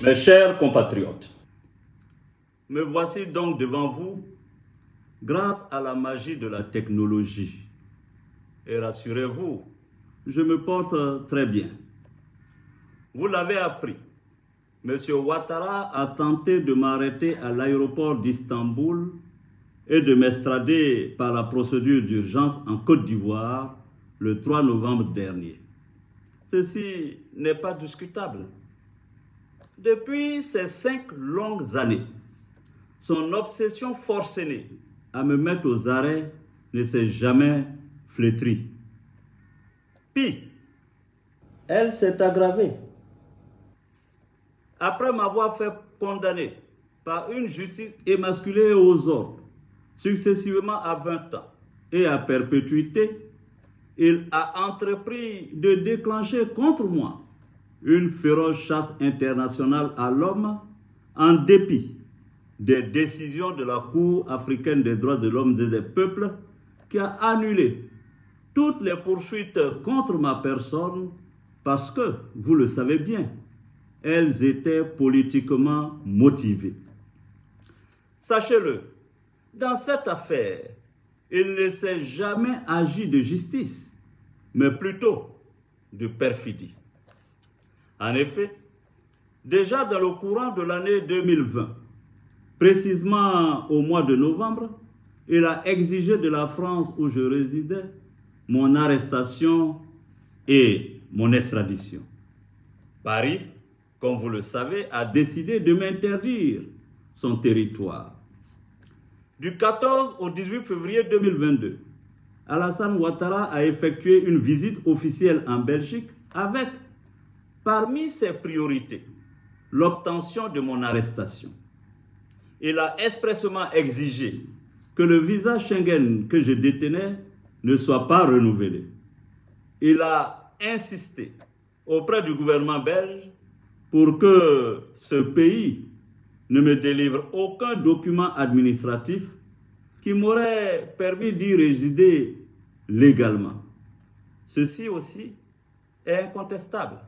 Mes chers compatriotes, me voici donc devant vous grâce à la magie de la technologie. Et rassurez-vous, je me porte très bien. Vous l'avez appris, M. Ouattara a tenté de m'arrêter à l'aéroport d'Istanbul et de m'extrader par la procédure d'urgence en Côte d'Ivoire le 3 novembre dernier. Ceci n'est pas discutable. Depuis ces 5 longues années, son obsession forcenée à me mettre aux arrêts ne s'est jamais flétrie. Pis, elle s'est aggravée. Après m'avoir fait condamner par une justice émasculée aux ordres, successivement à 20 ans et à perpétuité, il a entrepris de déclencher contre moi une féroce chasse internationale à l'homme en dépit des décisions de la Cour africaine des droits de l'homme et des peuples qui a annulé toutes les poursuites contre ma personne parce que, vous le savez bien, elles étaient politiquement motivées. Sachez-le, dans cette affaire, il ne s'est jamais agi de justice, mais plutôt de perfidie. En effet, déjà dans le courant de l'année 2020, précisément au mois de novembre, il a exigé de la France où je résidais mon arrestation et mon extradition. Paris, comme vous le savez, a décidé de m'interdire son territoire. Du 14 au 18 février 2022, Alassane Ouattara a effectué une visite officielle en Belgique avec, parmi ses priorités, l'obtention de mon arrestation. Il a expressément exigé que le visa Schengen que je détenais ne soit pas renouvelé. Il a insisté auprès du gouvernement belge pour que ce pays ne me délivre aucun document administratif qui m'aurait permis d'y résider légalement. Ceci aussi est incontestable.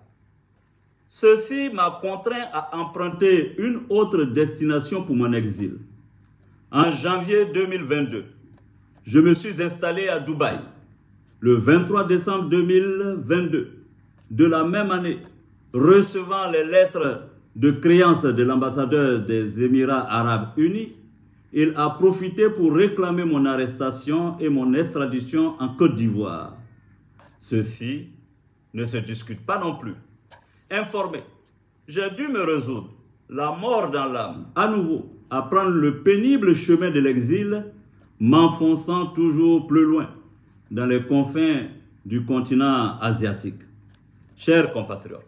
Ceci m'a contraint à emprunter une autre destination pour mon exil. En janvier 2022, je me suis installé à Dubaï. Le 23 décembre 2022, de la même année, recevant les lettres de créance de l'ambassadeur des Émirats arabes unis, il a profité pour réclamer mon arrestation et mon extradition en Côte d'Ivoire. Ceci ne se discute pas non plus. Informé, j'ai dû me résoudre, la mort dans l'âme, à nouveau, à prendre le pénible chemin de l'exil, m'enfonçant toujours plus loin dans les confins du continent asiatique. Chers compatriotes,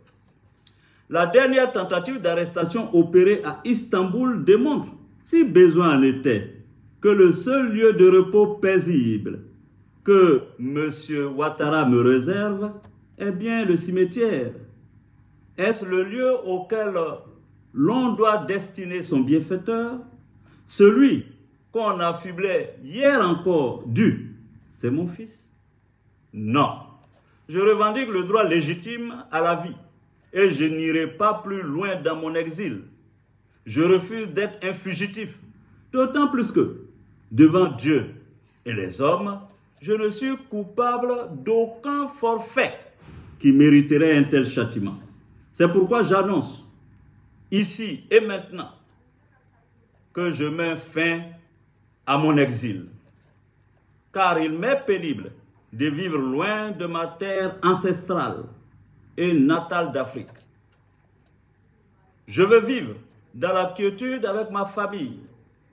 la dernière tentative d'arrestation opérée à Istanbul démontre, si besoin en était, que le seul lieu de repos paisible que M. Ouattara me réserve est bien le cimetière. Est-ce le lieu auquel l'on doit destiner son bienfaiteur? Celui qu'on affublait hier encore du « c'est mon fils ». Non, je revendique le droit légitime à la vie et je n'irai pas plus loin dans mon exil. Je refuse d'être un fugitif, d'autant plus que, devant Dieu et les hommes, je ne suis coupable d'aucun forfait qui mériterait un tel châtiment. C'est pourquoi j'annonce, ici et maintenant, que je mets fin à mon exil. Car il m'est pénible de vivre loin de ma terre ancestrale et natale d'Afrique. Je veux vivre dans la quiétude avec ma famille,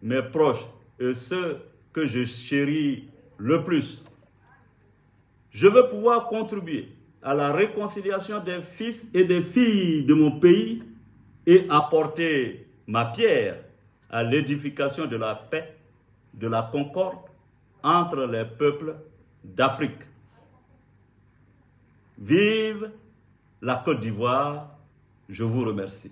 mes proches et ceux que je chéris le plus. Je veux pouvoir contribuer à la réconciliation des fils et des filles de mon pays et apporter ma pierre à l'édification de la paix, de la concorde entre les peuples d'Afrique. Vive la Côte d'Ivoire, je vous remercie.